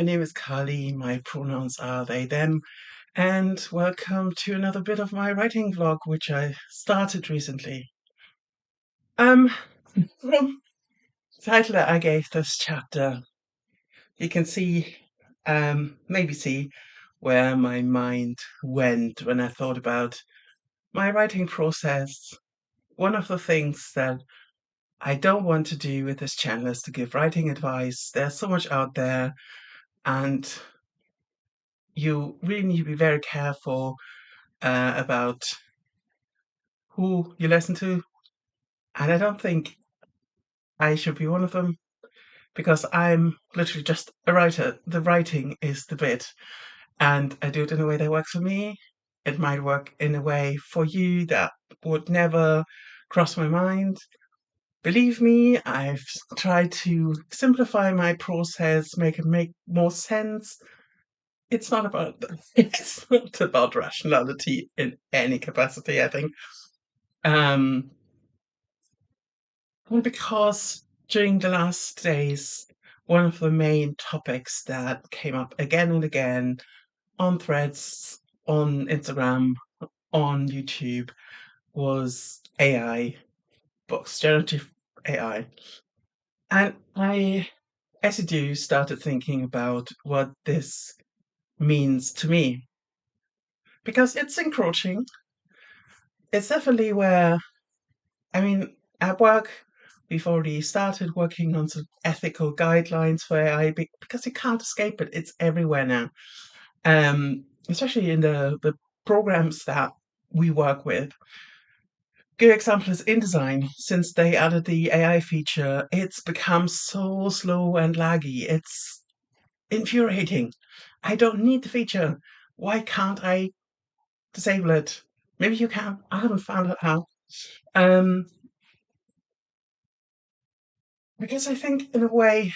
my name is Kali. My pronouns are they, them, and welcome to another bit of my writing vlog, which I started recently. From the title that I gave this chapter, you can see, maybe see where my mind went when I thought about my writing process. One of the things that I don't want to do with this channel is to give writing advice. There's so much out there, and you really need to be very careful about who you listen to. And I don't think I should be one of them because I'm literally just a writer. The writing is the bit, and I do it in a way that works for me. It might work in a way for you that would never cross my mind. Believe me, I've tried to simplify my process, make it make more sense. It's not about it's not about rationality in any capacity, I think. Um, and because during the last days, one of the main topics that came up again and again on threads, on Instagram, on YouTube was AI books, generative AI. And I, as you do, started thinking about what this means to me because it's encroaching. It's definitely where, I mean, at work, we've already started working on some ethical guidelines for AI because you can't escape it. It's everywhere now. Especially in the programs that we work with. Good example is InDesign. Since they added the AI feature, it's become so slow and laggy. It's infuriating. I don't need the feature. Why can't I disable it? Maybe you can. I haven't found out how. Um, because I think, in a way,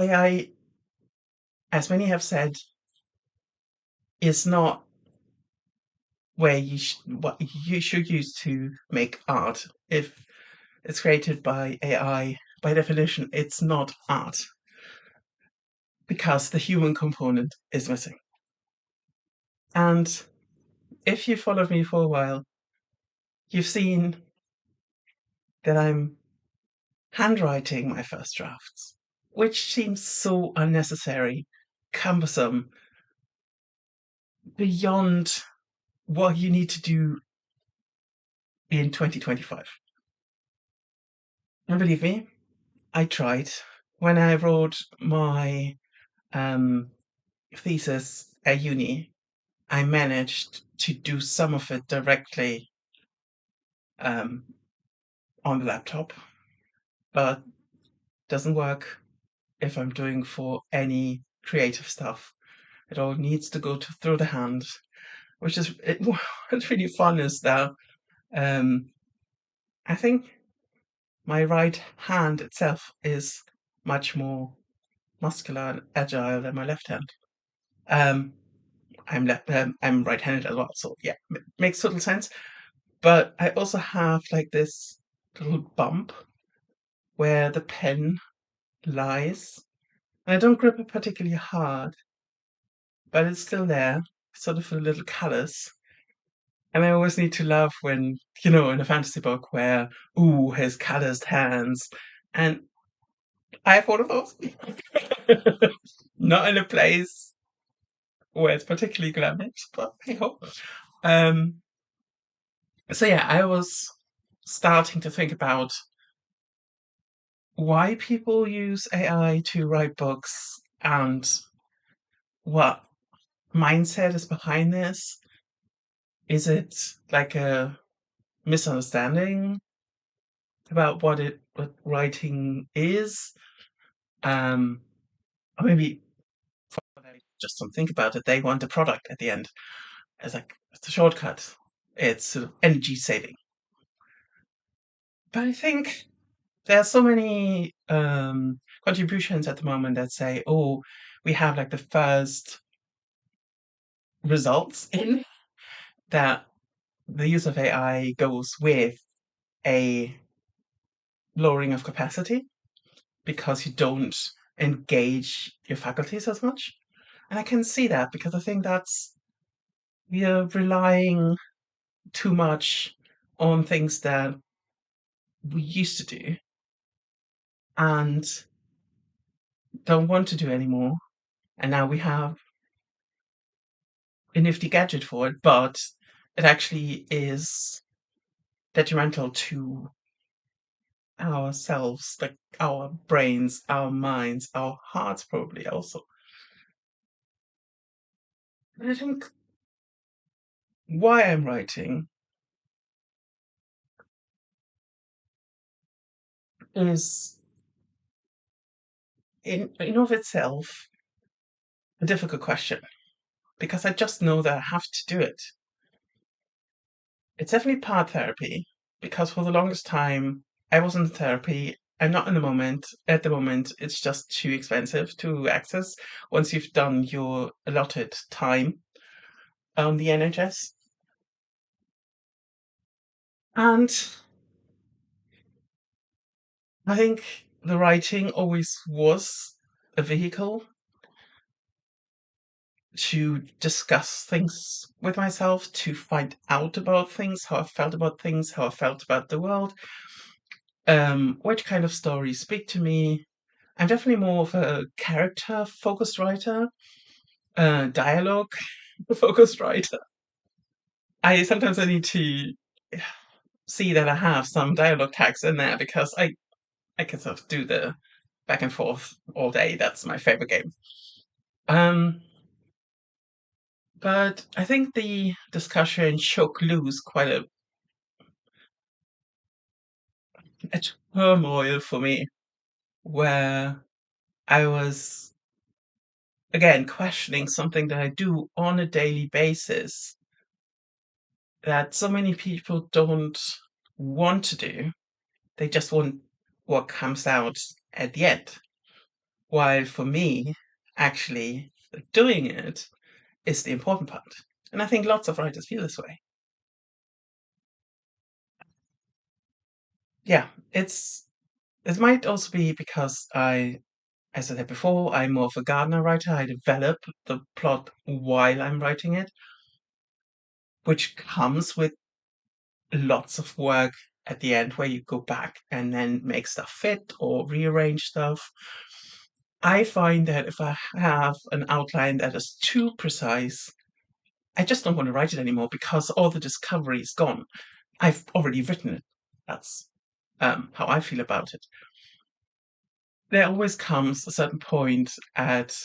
AI, as many have said, is not where what you should use to make art. If it's created by AI, by definition, it's not art because the human component is missing. And if you followed me for a while, you've seen that I'm handwriting my first drafts, which seems so unnecessary, cumbersome, beyond what you need to do in 2025. And believe me, I tried. When I wrote my thesis at uni, I managed to do some of it directly um, on the laptop, but doesn't work if I'm doing for any creative stuff. It all needs to go through the hand, which is what's really fun is that I think my right hand itself is much more muscular and agile than my left hand. Um, I'm right-handed as well, so yeah, makes total sense. But I also have like this little bump where the pen lies. And I don't grip it particularly hard, but it's still there, sort of a little callus. And I always need to laugh when, in a fantasy book where, ooh, his calloused hands. And I have one of those. Not in a place where it's particularly glamorous, but hey ho. Um, so yeah, I was starting to think about why people use AI to write books and what mindset is behind this. Is it like a misunderstanding about what writing is? Or maybe they just don't think about it. They want a product at the end. It's a shortcut. It's sort of energy saving. But I think there are so many contributions at the moment that say, oh, we have like the first results in that the use of AI goes with a lowering of capacity because you don't engage your faculties as much. And I can see that because I think that's we are relying too much on things that we used to do and don't want to do anymore. And now we have a nifty gadget for it, but it actually is detrimental to ourselves, like our brains, our minds, our hearts, probably also. And I think why I'm writing is in of itself a difficult question because I just know that I have to do it. It's definitely part therapy because for the longest time I was in therapy. I'm not in the moment. At the moment, it's just too expensive to access once you've done your allotted time on the NHS. And I think the writing always was a vehicle to discuss things with myself, to find out about things, how I felt about things, how I felt about the world, which kind of stories speak to me. I'm definitely more of a character focused writer, dialogue focused writer. I sometimes need to see that I have some dialogue tags in there because I can sort of do the back and forth all day. That's my favorite game. Um, but I think the discussion shook loose quite a turmoil for me, where I was again questioning something that I do on a daily basis that so many people don't want to do. They just want what comes out at the end. While for me, actually, doing it is the important part. And I think lots of writers feel this way. Yeah, it might also be because as I said before, I'm more of a Gardner writer. I develop the plot while I'm writing it, which comes with lots of work at the end where you go back and then make stuff fit or rearrange stuff. I find that if I have an outline that is too precise, I just don't want to write it anymore because all the discovery is gone. I've already written it. That's how I feel about it. There always comes a certain point at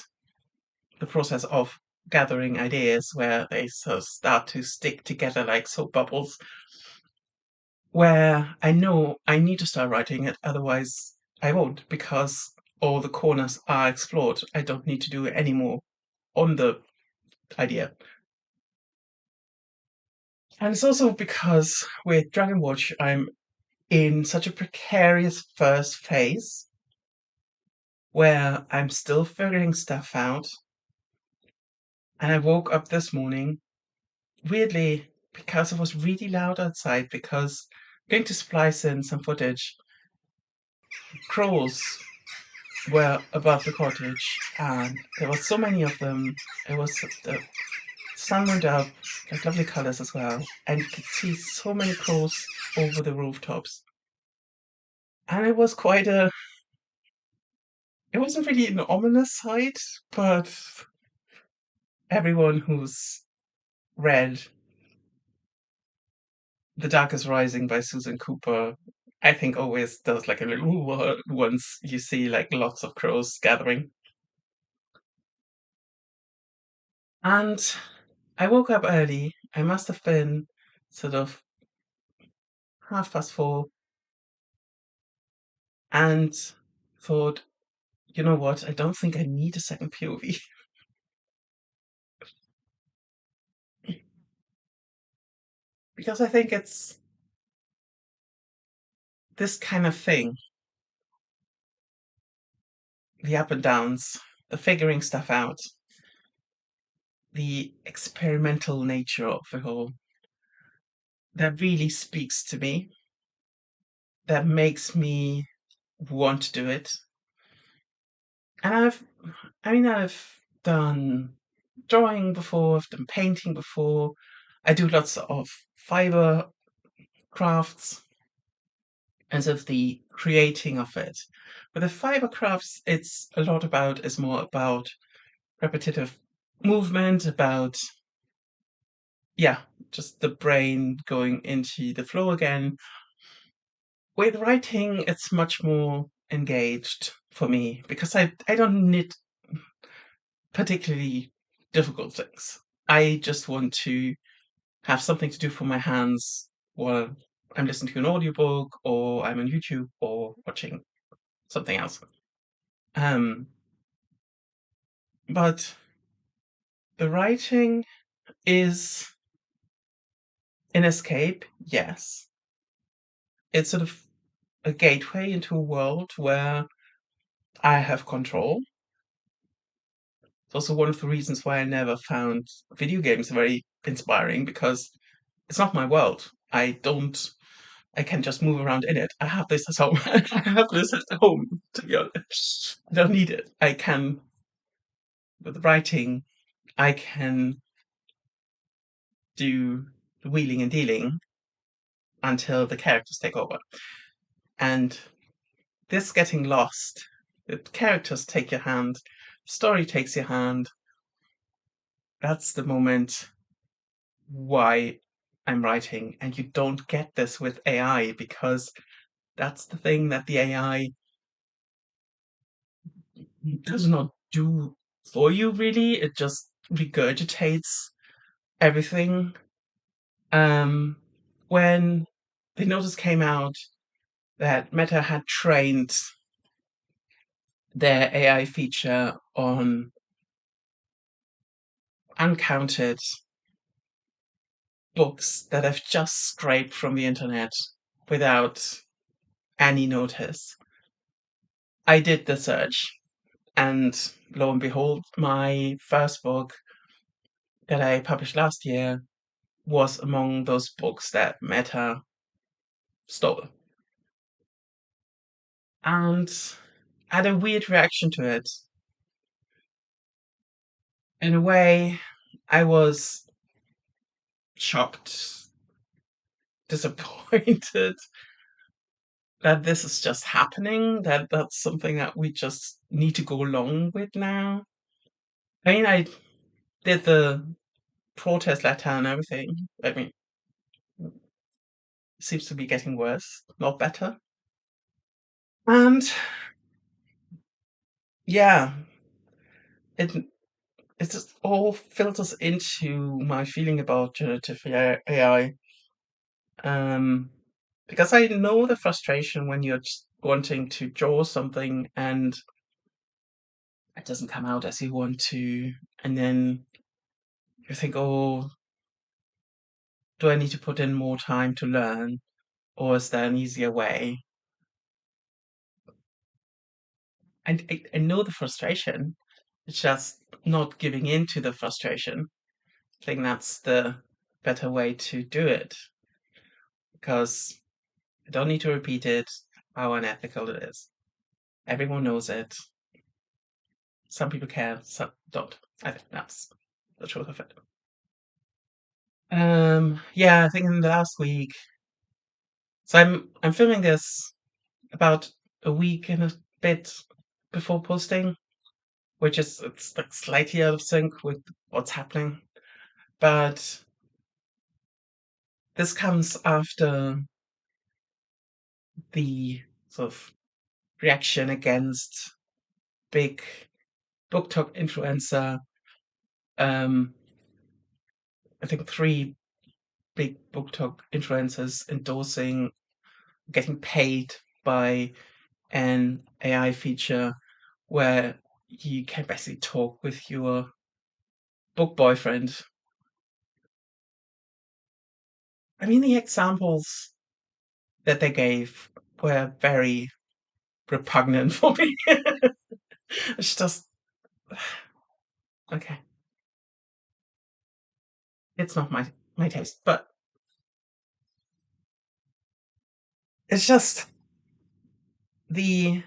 the process of gathering ideas where they sort of start to stick together like soap bubbles, where I know I need to start writing it, otherwise I won't, because all the corners are explored. I don't need to do any more on the idea. And it's also because with Dragon Watch, I'm in such a precarious first phase where I'm still figuring stuff out. And I woke up this morning, weirdly, because it was really loud outside, because going to splice in some footage, crows were above the cottage, and there were so many of them. It was the sun went up, like lovely colors as well, and you could see so many crows over the rooftops. And it was quite a. It wasn't really an ominous sight, but everyone who's read The Dark is Rising by Susan Cooper, I think always does like a little ooh once you see like lots of crows gathering. And I woke up early. I must have been sort of 4:30, and thought, you know what? I don't think I need a second POV because I think it's this kind of thing, the up and downs, the figuring stuff out, the experimental nature of it all, that really speaks to me, that makes me want to do it. And I've done drawing before, I've done painting before. I do lots of fiber crafts and sort of the creating of it. But the fiber crafts, is more about repetitive movement, about, yeah, just the brain going into the flow again. With writing, it's much more engaged for me because I don't need particularly difficult things. I just want to have something to do for my hands while I'm listening to an audiobook or I'm on YouTube or watching something else. Um, but the writing is an escape, yes. It's sort of a gateway into a world where I have control. It's also one of the reasons why I never found video games very inspiring because it's not my world. I can just move around in it. I have this at home. I have this at home, to be honest. I don't need it. With writing, I can do the wheeling and dealing until the characters take over. And this getting lost, the characters take your hand, story takes your hand. That's the moment why I'm writing. And you don't get this with AI because that's the thing that the AI does not do for you, really. It just regurgitates everything. Um, when the notice came out that Meta had trained their AI feature on uncounted books that I've just scraped from the internet without any notice, I did the search. And lo and behold, my first book that I published last year was among those books that Meta stole. And I had a weird reaction to it. In a way, I was shocked, disappointed that this is just happening, that that's something that we just need to go along with now. I did the protest letter and everything. It seems to be getting worse, not better. And yeah, it it just all filters into my feeling about generative AI. Um, because I know the frustration when you're just wanting to draw something and it doesn't come out as you want to, and then you think, oh, do I need to put in more time to learn, or is there an easier way? And I know the frustration. It's just not giving in to the frustration. I think that's the better way to do it because I don't need to repeat it how unethical it is. Everyone knows it. Some people care, some don't. I think that's the truth of it. Yeah, I think in the last week. So I'm filming this about a week and a bit before posting, which is it's like slightly out of sync with what's happening. But this comes after the sort of reaction against big book talk influencer. Um, I think three big book talk influencers endorsing getting paid by an AI feature where you can basically talk with your book boyfriend. The examples that they gave were very repugnant for me. It's just okay. It's not my taste, but it's just the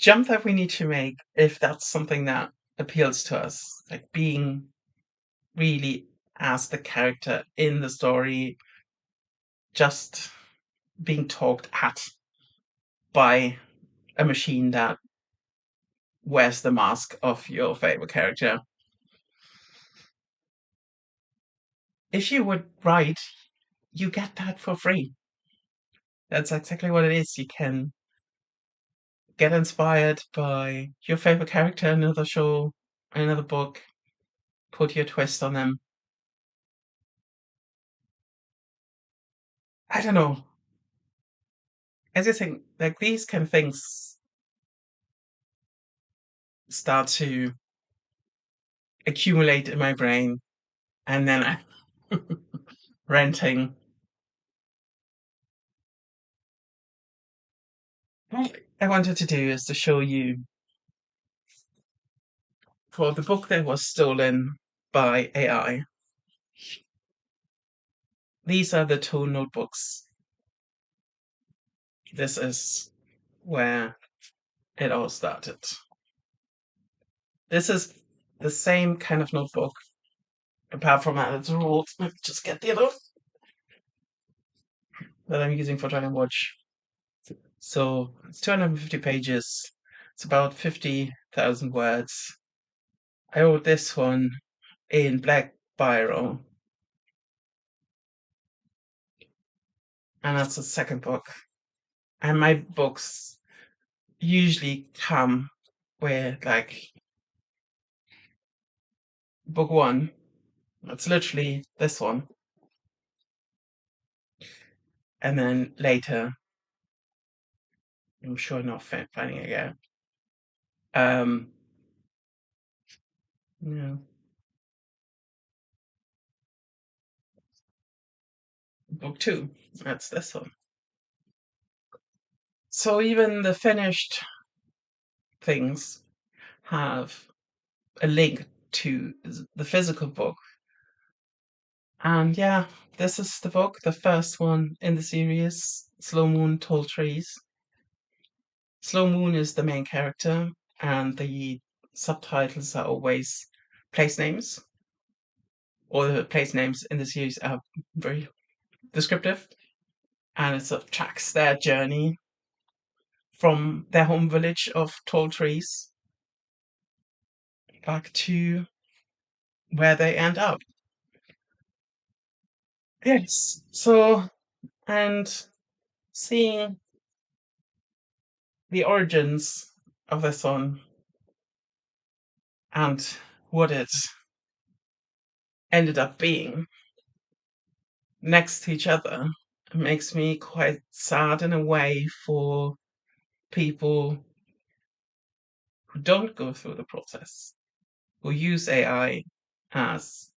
jump that we need to make, if that's something that appeals to us, like being really as the character in the story, just being talked at by a machine that wears the mask of your favorite character. If you would write, you get that for free. That's exactly what it is. You can get inspired by your favorite character in another show, another book, put your twist on them. I don't know. As you think, like these kind of things start to accumulate in my brain, and then I ranting. What I wanted to do is to show you for the book that was stolen by AI. These are the two notebooks. This is where it all started. This is the same kind of notebook, apart from that it's ruled. Let me just get the other that I'm using for Dragon Watch. So it's 250 pages. It's about 50,000 words. I wrote this one in black biro, and that's the second book. And my books usually come with like book one. That's literally this one, and then later, I'm sure not finding it again. Yeah, book two. That's this one. So even the finished things have a link to the physical book. And yeah, this is the book, the first one in the series, Slow Moon, Tall Trees. Slow Moon is the main character, and the subtitles are always place names, or the place names in the series are very descriptive, and it sort of tracks their journey from their home village of tall trees back to where they end up. Yes, so, and seeing the origins of this one and what it ended up being next to each other makes me quite sad in a way for people who don't go through the process, who use AI as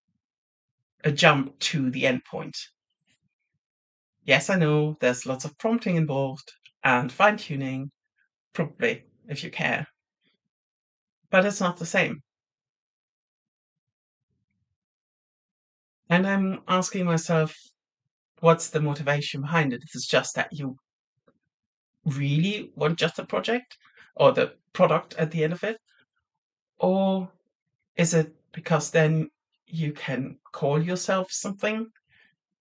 a jump to the endpoint. Yes, I know there's lots of prompting involved and fine tuning, probably, if you care, but it's not the same. And I'm asking myself, what's the motivation behind it? Is it just that you really want just a project or the product at the end of it? Or is it because then you can call yourself something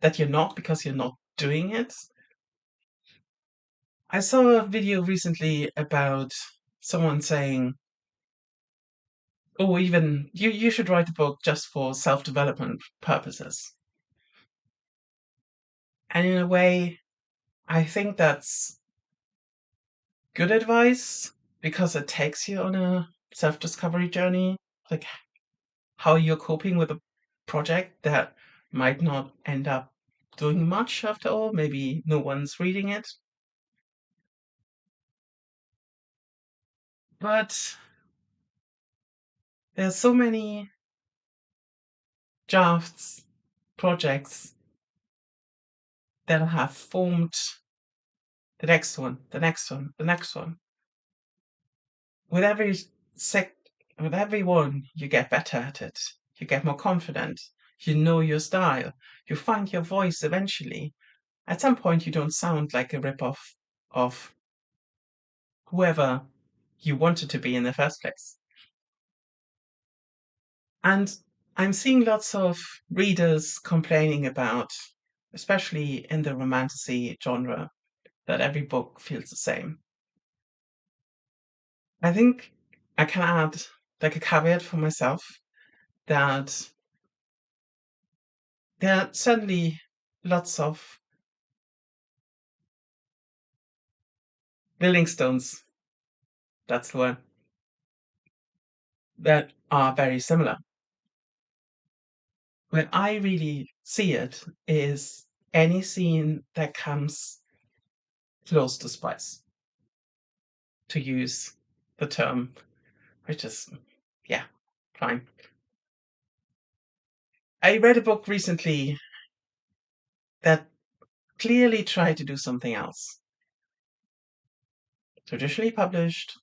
that you're not because you're not doing it? I saw a video recently about someone saying, oh, even you should write a book just for self-development purposes. And in a way, I think that's good advice because it takes you on a self-discovery journey, like how you're coping with a project that might not end up doing much after all. Maybe no one's reading it. But there's so many drafts, projects that have formed the next one, the next one, the next one. With every sec, with every one, you get better at it. You get more confident. You know your style. You find your voice eventually. At some point, you don't sound like a rip-off of whoever you wanted to be in the first place. And I'm seeing lots of readers complaining about, especially in the romantasy genre, that every book feels the same. I think I can add like a caveat for myself that there are certainly lots of building stones, that's the word, that are very similar. Where I really see it is any scene that comes close to spice, to use the term, which is, yeah, fine. I read a book recently that clearly tried to do something else. Traditionally published,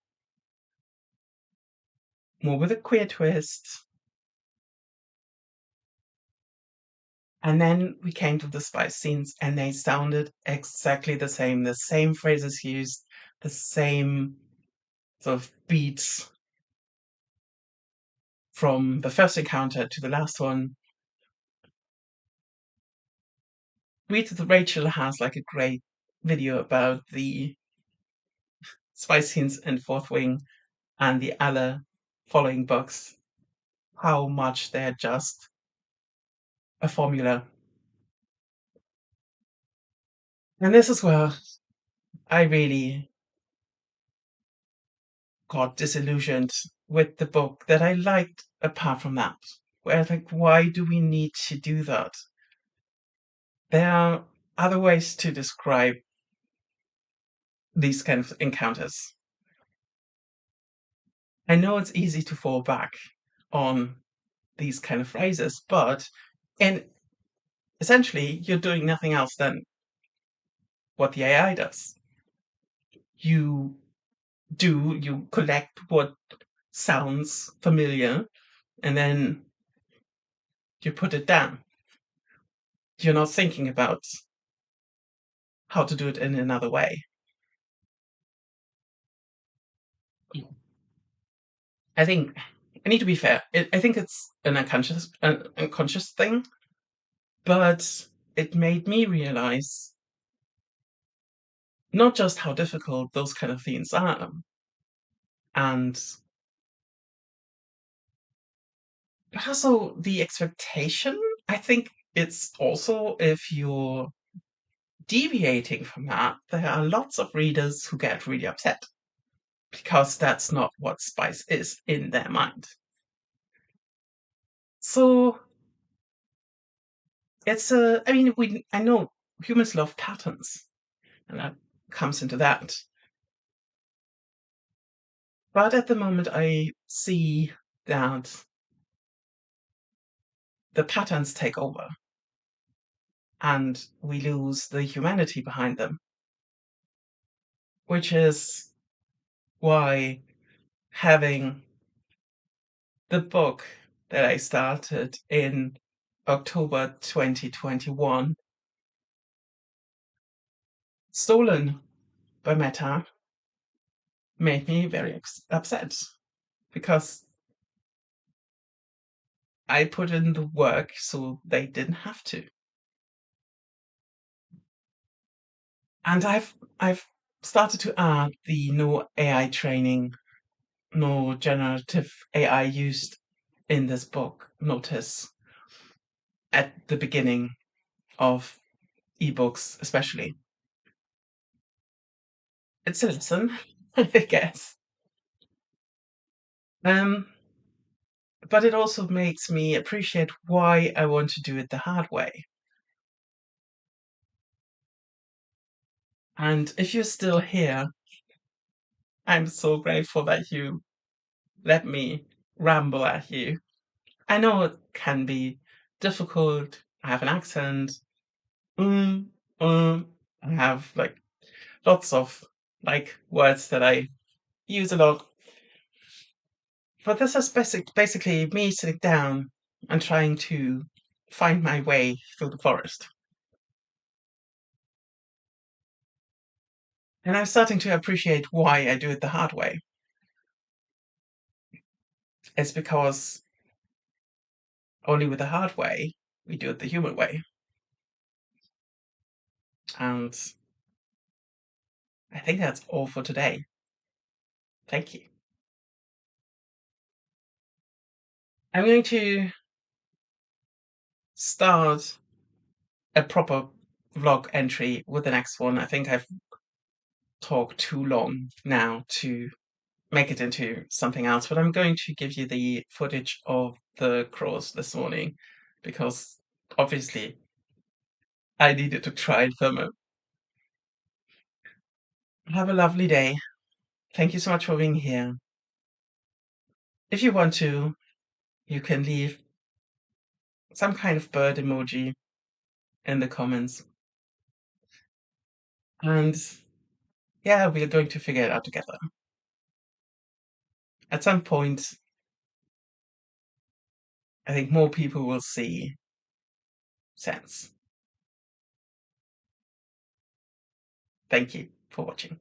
more with a queer twist. And then we came to the spice scenes and they sounded exactly the same phrases used, the same sort of beats from the first encounter to the last one. Rachel has like a great video about the spice scenes in Fourth Wing and the other following books, how much they're just a formula. And this is where I really got disillusioned with the book that I liked apart from that. Where I was like, why do we need to do that? There are other ways to describe these kind of encounters. I know it's easy to fall back on these kind of phrases, but and essentially you're doing nothing else than what the AI does. You you collect what sounds familiar and then you put it down. You're not thinking about how to do it in another way. I think I need to be fair. I think it's an unconscious thing, but it made me realize not just how difficult those kind of themes are, and but also the expectation. I think it's also if you're deviating from that, there are lots of readers who get really upset because that's not what spice is in their mind. So I mean, I know humans love patterns, and that comes into that. But at the moment, I see that the patterns take over and we lose the humanity behind them, which is why having the book that I started in October 2021 stolen by Meta made me very upset because I put in the work so they didn't have to. And I've started to add the no AI training, no generative AI used in this book notice at the beginning of ebooks, especially. It's a lesson, I guess. Um, but it also makes me appreciate why I want to do it the hard way. And if you're still here, I'm so grateful that you let me ramble at you. I know it can be difficult. I have an accent. Mm, I have like lots of like words that I use a lot. But this is basically me sitting down and trying to find my way through the forest. And I'm starting to appreciate why I do it the hard way. it's because only with the hard way we do it the human way. And I think that's all for today. Thank you. I'm going to start a proper vlog entry with the next one. I think I've talked too long now to make it into something else, but I'm going to give you the footage of the crows this morning because obviously I needed to try and film it. Have a lovely day. Thank you so much for being here. If you want to, you can leave some kind of bird emoji in the comments. And yeah, we're going to figure it out together. At some point, I think more people will see sense. Thank you for watching.